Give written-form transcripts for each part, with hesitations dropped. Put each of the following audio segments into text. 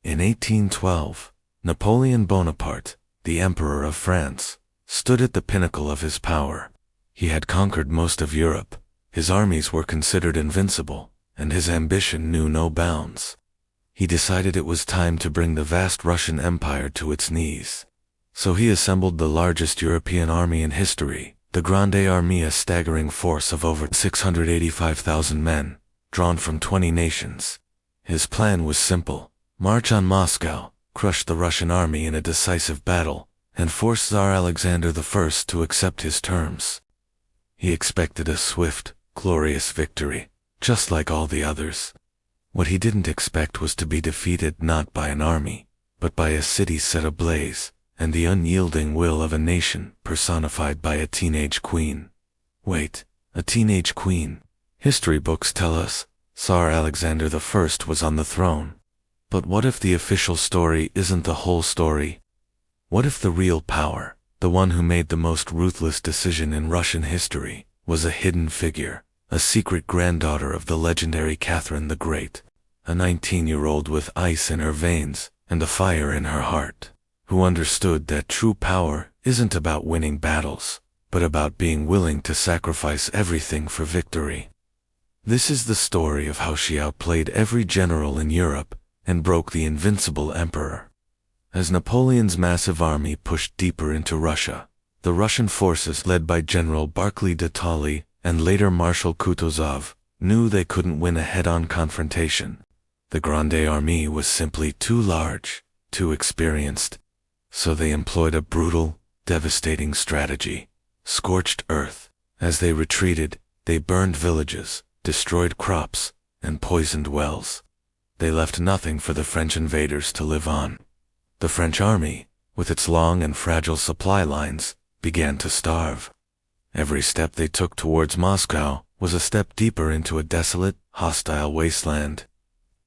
In 1812, Napoleon Bonaparte, the Emperor of France, stood at the pinnacle of his power. He had conquered most of Europe, his armies were considered invincible, and his ambition knew no bounds. He decided it was time to bring the vast Russian Empire to its knees. So he assembled the largest European army in history, the Grande Armée, a staggering force of over 685,000 men, drawn from 20 nations. His plan was simple: march on Moscow, crush the Russian army in a decisive battle, and force Tsar Alexander I to accept his terms. He expected a swift, glorious victory, just like all the others. What he didn't expect was to be defeated not by an army, but by a city set ablaze, and the unyielding will of a nation personified by a teenage queen. Wait, a teenage queen? History books tell us Tsar Alexander I was on the throne. But what if the official story isn't the whole story? What if the real power, the one who made the most ruthless decision in Russian history, was a hidden figure, a secret granddaughter of the legendary Catherine the Great, a 19-year-old with ice in her veins and a fire in her heart, who understood that true power isn't about winning battles, but about being willing to sacrifice everything for victory. This is the story of how she outplayed every general in Europe and broke the invincible emperor. As Napoleon's massive army pushed deeper into Russia, the Russian forces led by General Barclay de Tolly and later Marshal Kutuzov knew they couldn't win a head-on confrontation. The Grande Armée was simply too large, too experienced. So they employed a brutal, devastating strategy: scorched earth. As they retreated, they burned villages, destroyed crops, and poisoned wells. They left nothing for the French invaders to live on. The French army, with its long and fragile supply lines, began to starve. Every step they took towards Moscow was a step deeper into a desolate, hostile wasteland.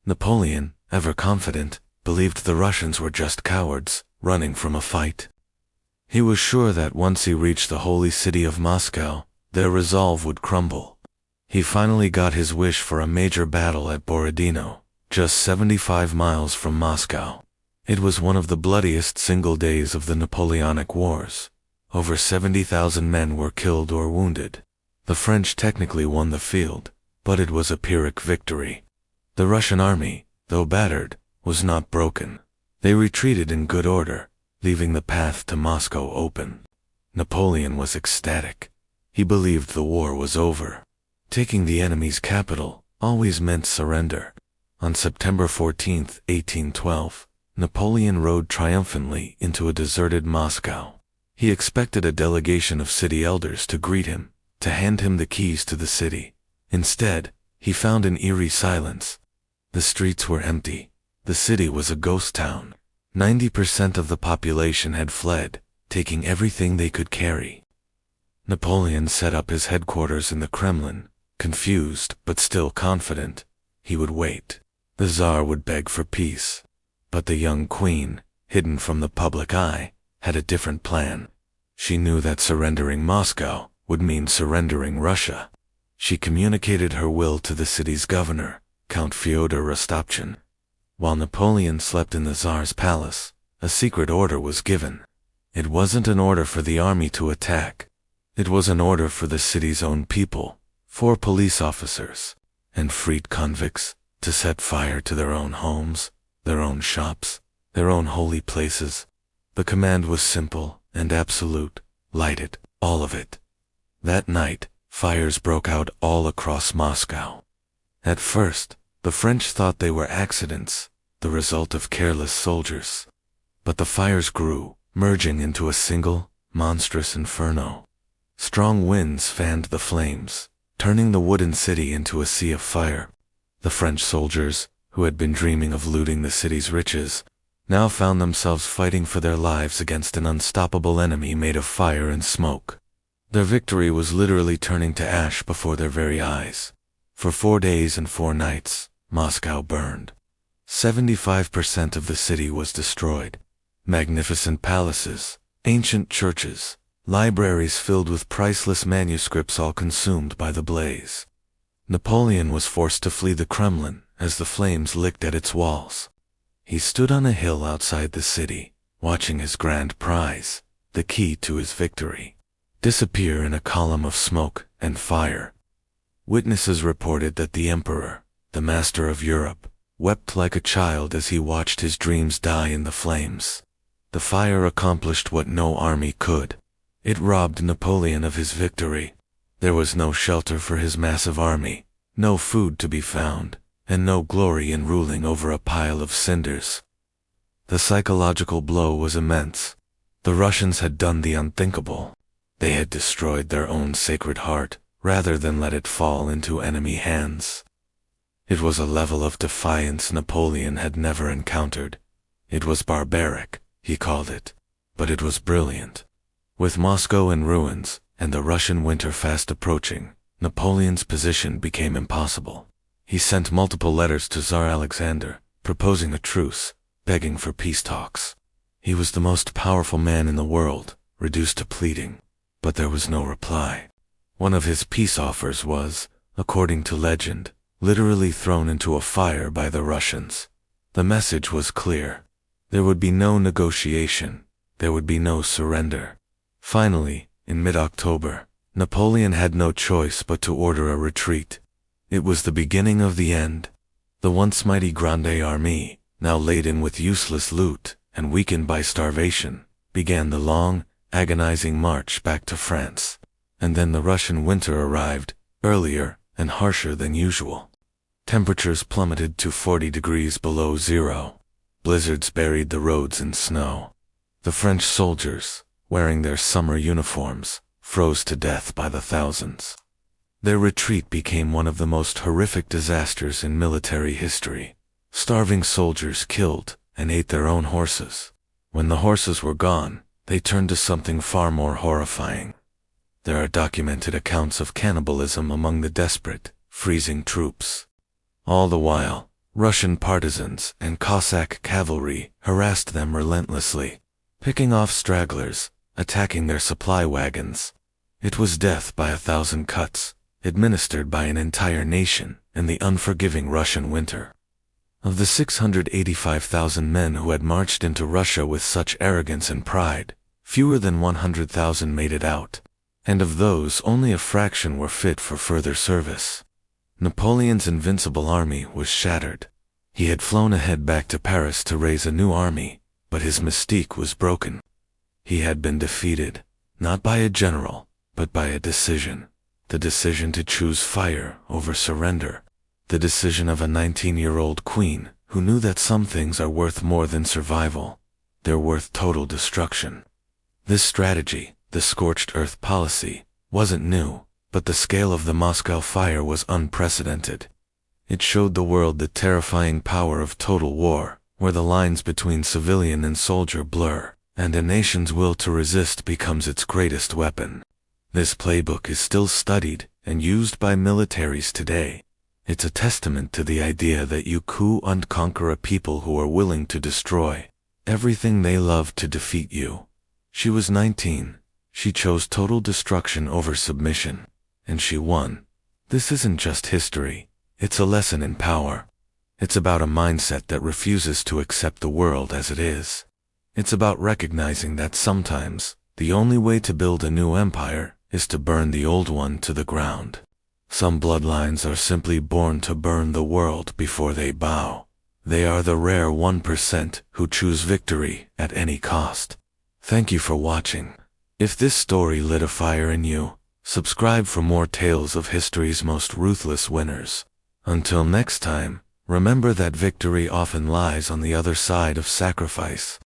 Napoleon, ever confident, believed the Russians were just cowards, running from a fight. He was sure that once he reached the holy city of Moscow, their resolve would crumble. He finally got his wish for a major battle at Borodino, just 75 miles from Moscow. It was one of the bloodiest single days of the Napoleonic Wars. Over 70,000 men were killed or wounded. The French technically won the field, but it was a Pyrrhic victory. The Russian army, though battered, was not broken. They retreated in good order, leaving the path to Moscow open. Napoleon was ecstatic. He believed the war was over. Taking the enemy's capital always meant surrender. On September 14, 1812, Napoleon rode triumphantly into a deserted Moscow. He expected a delegation of city elders to greet him, to hand him the keys to the city. Instead, he found an eerie silence. The streets were empty. The city was a ghost town. 90% of the population had fled, taking everything they could carry. Napoleon set up his headquarters in the Kremlin, confused but still confident. He would wait. The Tsar would beg for peace. But the young queen, hidden from the public eye, had a different plan. She knew that surrendering Moscow would mean surrendering Russia. She communicated her will to the city's governor, Count Fyodor Rostopchin. While Napoleon slept in the Tsar's palace, a secret order was given. It wasn't an order for the army to attack. It was an order for the city's own people, 4 police officers, and freed convicts, to set fire to their own homes, their own shops, their own holy places. The command was simple and absolute: light it, all of it. That night, fires broke out all across Moscow. At first, the French thought they were accidents, the result of careless soldiers. But the fires grew, merging into a single, monstrous inferno. Strong winds fanned the flames, turning the wooden city into a sea of fire. The French soldiers, who had been dreaming of looting the city's riches, now found themselves fighting for their lives against an unstoppable enemy made of fire and smoke. Their victory was literally turning to ash before their very eyes. For 4 days and 4 nights, Moscow burned. 75% of the city was destroyed. Magnificent palaces, ancient churches, libraries filled with priceless manuscripts all consumed by the blaze. Napoleon was forced to flee the Kremlin as the flames licked at its walls. He stood on a hill outside the city, watching his grand prize, the key to his victory, disappear in a column of smoke and fire. Witnesses reported that the emperor, the master of Europe, wept like a child as he watched his dreams die in the flames. The fire accomplished what no army could. It robbed Napoleon of his victory. There was no shelter for his massive army, no food to be found, and no glory in ruling over a pile of cinders. The psychological blow was immense. The Russians had done the unthinkable. They had destroyed their own sacred heart, rather than let it fall into enemy hands. It was a level of defiance Napoleon had never encountered. It was barbaric, he called it, but it was brilliant. With Moscow in ruins, and the Russian winter fast approaching, Napoleon's position became impossible. He sent multiple letters to Tsar Alexander, proposing a truce, begging for peace talks. He was the most powerful man in the world, reduced to pleading, but there was no reply. One of his peace offers was, according to legend, literally thrown into a fire by the Russians. The message was clear. There would be no negotiation. There would be no surrender. Finally, in mid-October, Napoleon had no choice but to order a retreat. It was the beginning of the end. The once mighty Grande Armée, now laden with useless loot and weakened by starvation, began the long, agonizing march back to France. And then the Russian winter arrived, earlier and harsher than usual. Temperatures plummeted to 40 degrees below zero. Blizzards buried the roads in snow. The French soldiers, wearing their summer uniforms, froze to death by the thousands. Their retreat became one of the most horrific disasters in military history. Starving soldiers killed and ate their own horses. When the horses were gone, they turned to something far more horrifying. There are documented accounts of cannibalism among the desperate, freezing troops. All the while, Russian partisans and Cossack cavalry harassed them relentlessly, picking off stragglers, attacking their supply wagons. It was death by 1,000 cuts, administered by an entire nation in the unforgiving Russian winter. Of the 685,000 men who had marched into Russia with such arrogance and pride, fewer than 100,000 made it out, and of those only a fraction were fit for further service. Napoleon's invincible army was shattered. He had flown ahead back to Paris to raise a new army, but his mystique was broken. He had been defeated, not by a general, but by a decision. The decision to choose fire over surrender. The decision of a 19-year-old queen who knew that some things are worth more than survival. They're worth total destruction. This strategy, the scorched earth policy, wasn't new, but the scale of the Moscow fire was unprecedented. It showed the world the terrifying power of total war, where the lines between civilian and soldier blur, and a nation's will to resist becomes its greatest weapon. This playbook is still studied and used by militaries today. It's a testament to the idea that you coup and conquer a people who are willing to destroy everything they love to defeat you. She was 19. She chose total destruction over submission, and she won. This isn't just history, it's a lesson in power. It's about a mindset that refuses to accept the world as it is. It's about recognizing that sometimes, the only way to build a new empire is to burn the old one to the ground. Some bloodlines are simply born to burn the world before they bow. They are the rare 1% who choose victory at any cost. Thank you for watching. If this story lit a fire in you, subscribe for more tales of history's most ruthless winners. Until next time, remember that victory often lies on the other side of sacrifice.